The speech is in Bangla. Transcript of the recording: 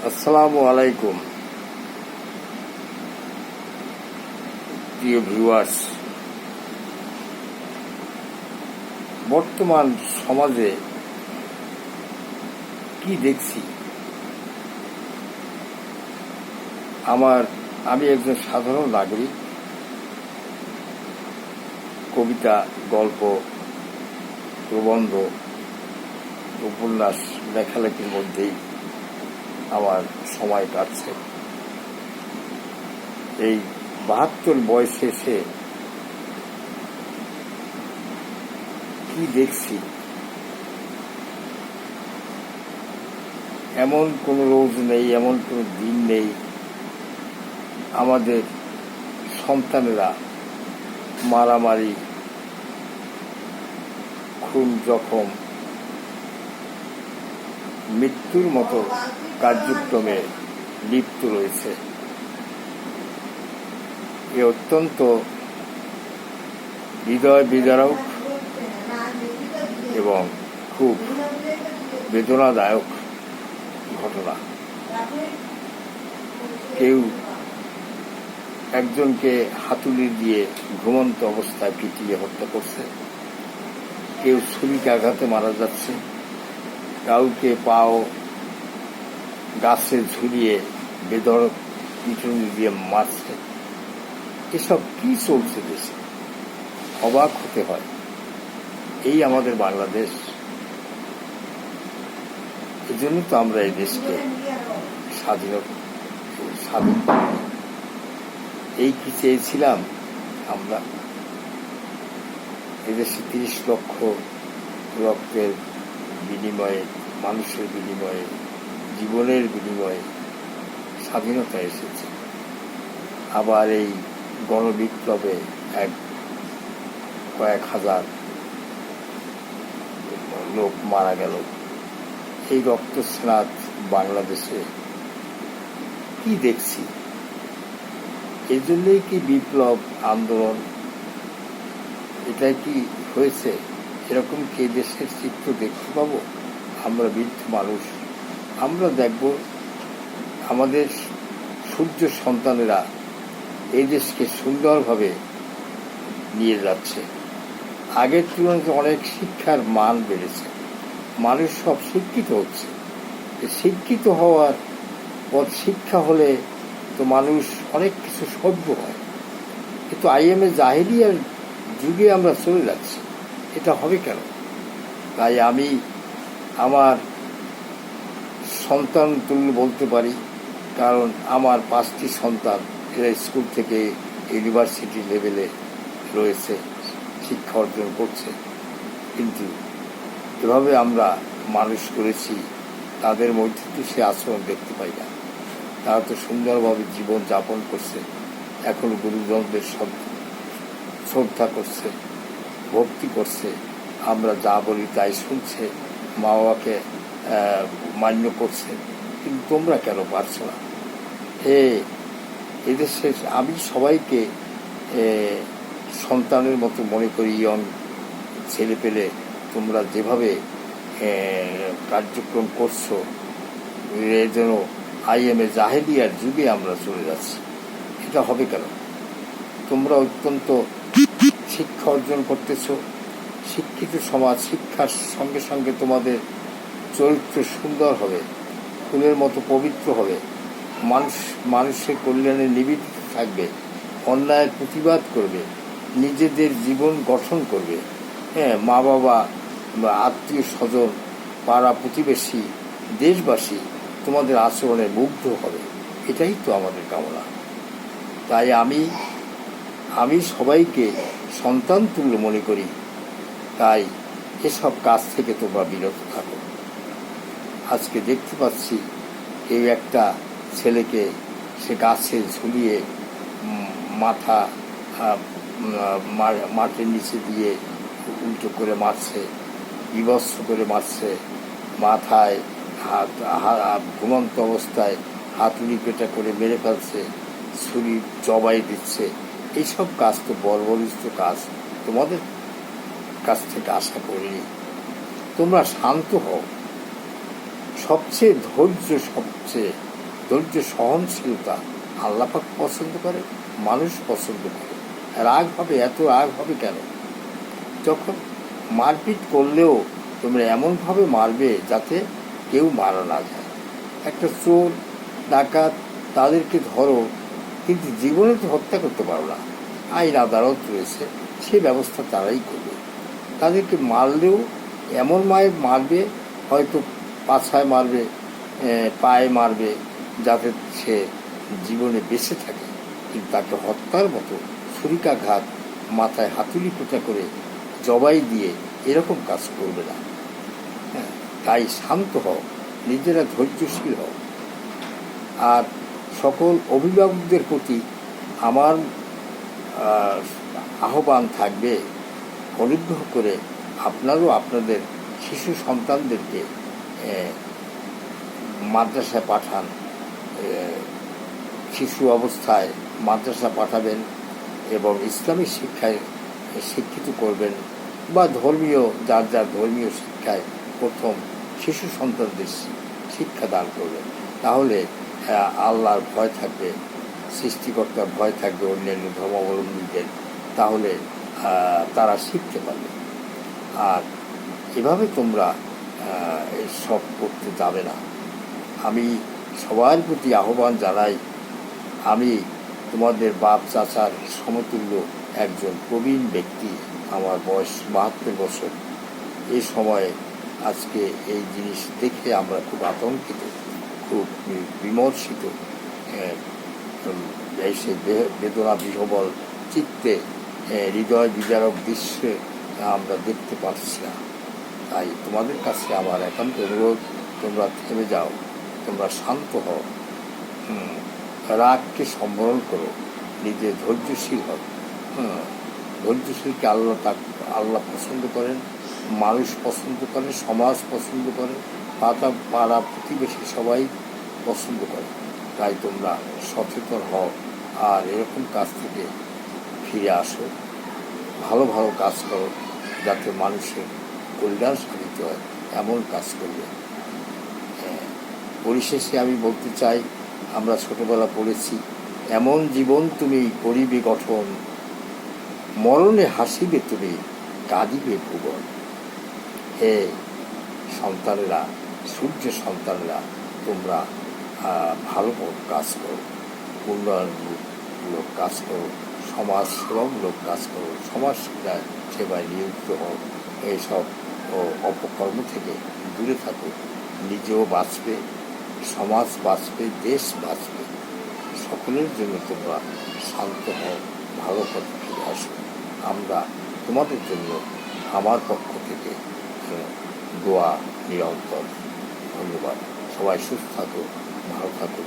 আসসালামু আলাইকুম প্রিয় ভিউয়ার্স। বর্তমান সমাজে কি দেখছি, আমি একজন সাধারণ নাগরিক। কবিতা, গল্প, প্রবন্ধ, উপন্যাস লেখালেখির মধ্যেই আমার সময় কাটছে। এই 72 বয়সে এসে কি দেখছি, এমন কোনো রোজ নেই, এমন কোনো দিন নেই আমাদের সন্তানেরা মারামারি, খুন, জখম, মৃত্যুর মতো কার্যক্রমে লিপ্ত রয়েছে। এ অত্যন্ত হৃদয় বিদারক এবং খুব বেদনাদায়ক ঘটনা। কেউ একজনকে হাতুড়ি দিয়ে ঘুমন্ত অবস্থায় পিটিয়ে হত্যা করছে, কেউ ছুরিকাঘাতে মারা যাচ্ছে, কাউকে পাও গাছে ঝুলিয়ে বেধড়ক পিটুনি দিয়ে মারছে। এসব কি চলছে দেশে? অবাক হতে হয়। এই আমাদের বাংলাদেশ। এই জন্য তো আমরা এই দেশকে স্বাধীন এই কি চেয়েছিলাম আমরা? এদেশে 30 লক্ষ রক্তের বিনিময়ে, মানুষের বিনিময়ে, জীবনের বিনিময়ে স্বাধীনতা এসেছে। আবার এই গণবিপ্লবে কয়েক হাজার লোক মারা গেল। এই রক্তস্নাত বাংলাদেশে কি দেখছি? এই জন্যই কি বিপ্লব আন্দোলন? এটাই কি হয়েছে? এরকম কি দেশের চিত্র দেখতে পাবো? আমরা বৃদ্ধ মানুষ, আমরা দেখব আমাদের সূর্য সন্তানেরা এই দেশকে সুন্দরভাবে নিয়ে যাচ্ছে। আগের তুলনায় অনেক শিক্ষার মান বেড়েছে, মানুষ সব শিক্ষিত হচ্ছে। শিক্ষিত হওয়ার পর শিক্ষা হলে তো মানুষ অনেক কিছু সভ্য হয়। কিন্তু আইএমএ জাহেলিয়ার যুগে আমরা চলে যাচ্ছি। এটা হবে কেন? তাই আমি আমার সন্তান তুল্য বলতে পারি, কারণ আমার 5টি সন্তান এরা স্কুল থেকে ইউনিভার্সিটি লেভেলে রয়েছে, শিক্ষা অর্জন করছে। কিন্তু এভাবে আমরা মানুষ করেছি, তাদের মধ্যে তো সে আচরণ দেখতে পাই না। তারা তো সুন্দরভাবে জীবন যাপন করছে, এখন গুরুজনদের শ্রদ্ধা করছে, ভক্তি করছে, আমরা যা বলি তাই শুনছে, মা বাবাকে মান্য করছে। কিন্তু তোমরা কেন পারছো না? এদেশের আমি সবাইকে সন্তানের মতো মনে করি। ইয়ং ছেলে পেলে তোমরা যেভাবে কার্যক্রম করছো, যেন আইএমএ জাহেলিয়ার যুগে আমরা চলে যাচ্ছি। এটা হবে কেন? তোমরা অত্যন্ত শিক্ষা অর্জন করতেছ, শিক্ষিত সমাজ। শিক্ষার সঙ্গে সঙ্গে তোমাদের চরিত্র সুন্দর হবে, ফুলের মতো পবিত্র হবে, মানুষের কল্যাণে নিবেদিত থাকবে, অন্যায়ের প্রতিবাদ করবে, নিজেদের জীবন গঠন করবে। মা বাবা, আত্মীয় স্বজন, পাড়া প্রতিবেশী, দেশবাসী তোমাদের আচরণে মুগ্ধ হবে। এটাই তো আমাদের কামনা। তাই আমি সবাইকে সন্তান তুল্য মনে করি। তাই এসব কাজ থেকে তোমরা বিরত থাকো। আজকে দেখতে পাচ্ছি এই একটা ছেলেকে সে গাছে ঝুলিয়ে মাথা মাটির নিচে দিয়ে উল্টো করে মারছে, বিভৎস করে মারছে, মাথায় ঘুমন্ত অবস্থায় হাতুড়ি পেটা করে মেরে ফেলছে, ছুরি জবাই দিচ্ছে। এইসব কাজ তো বর্বরিত কাজ, তোমাদের কাছ থেকে আশা করিনি। তোমরা শান্ত হও। সবচেয়ে ধৈর্য সবচেয়ে ধৈর্য সহনশীলতা আল্লাহ পাক পছন্দ করে, মানুষ পছন্দ করে। রাগ হবে, এত রাগ হবে কেন? যখন মারপিট করলেও তোমরা এমনভাবে মারবে যাতে কেউ মারা না যায়। একটা চোর ডাকাত তাদেরকে ধরো, কিন্তু জীবনে তো হত্যা করতে পারো না, আইন আদালত রয়েছে, সে ব্যবস্থা তারাই করবে। তাদেরকে মারলেও এমন মারবে, হয়তো পাছায় মারবে, পায়ে মারবে, যাতে সে জীবনে বেঁচে থাকে, কিন্তু তাকে হত্যার মতো ছুরিকাঘাত, মাথায় হাতুড়ি ফোঁটা করে জবাই দিয়ে এরকম কাজ করবে না। হ্যাঁ, তাই শান্ত হও, নিজেরা ধৈর্যশীল হও। আর সকল অভিভাবকদের প্রতি আমার আহ্বান থাকবে, অনুগ্রহ করে আপনারও আপনাদের শিশু সন্তানদেরকে মাদ্রাসায় পাঠান, শিশু অবস্থায় মাদ্রাসা পাঠাবেন এবং ইসলামী শিক্ষায় শিক্ষিত করবেন, বা ধর্মীয় যার যার ধর্মীয় শিক্ষায় প্রথম শিশু সন্তানদের শিক্ষা দান করবেন। তাহলে আল্লাহর ভয় থাকবে, সৃষ্টিকর্তার ভয় থাকবে অন্যান্য ধর্মাবলম্বীদের, তাহলে তারা শিখতে পারবে। আর এভাবে তোমরা সব করতে যাবে না। আমি সবার প্রতি আহ্বান জানাই, আমি তোমাদের বাপ চাচার সমতুল্য একজন প্রবীণ ব্যক্তি, আমার বয়স 72 বছর। এই সময়ে আজকে এই জিনিস দেখে আমরা খুব আতঙ্কিত, খুব বিমর্ষিত, এই সে বেদনা বিহবল চিত্তে হৃদয় বিদারক দৃশ্য আমরা দেখতে পাচ্ছি না। তাই তোমাদের কাছে আমার একান্ত অনুরোধ, তোমরা থেমে যাও, তোমরা শান্ত হও, রাগকে সম্বরণ করো, নিজে ধৈর্যশীল হও। ধৈর্যশীলকে আল্লাহ পছন্দ করেন, মানুষ পছন্দ করে, সমাজ পছন্দ করে, পাড়া প্রতিবেশী সবাই পছন্দ করে। তাই তোমরা সচেতন হও আর এরকম কাজ থেকে ফিরে আসো, ভালো ভালো কাজ করো, যাতে মানুষের কল্যাণ সাধিত হয়, এমন কাজ করবে। পরিশেষে আমি বলতে চাই, আমরা ছোটবেলা পড়েছি, এমন জীবন তুমি করিবে গঠন, মরণে হাসিবে তুমি, কাঁদিবে ভুবন। হে সন্তানেরা, সূর্য সন্তানেরা, তোমরা ভালো কাজ করো, উন্নয়নমূলক কাজ করো, সমাজ সেবামূলক কাজ করো, সমাজ সেবায় নিযুক্ত হও, এইসব অপকর্ম থেকে দূরে থাকো। নিজেও বাঁচবে, সমাজ বাঁচবে, দেশ বাঁচবে। সকলের জন্য তোমরা শান্ত হও, ভালো পথে ফিরে আসো। আমরা তোমাদের জন্য আমার পক্ষ থেকে দোয়া নিরন্তর। ধন্যবাদ। সবাই সুস্থ থাকো, ভালো থাকো।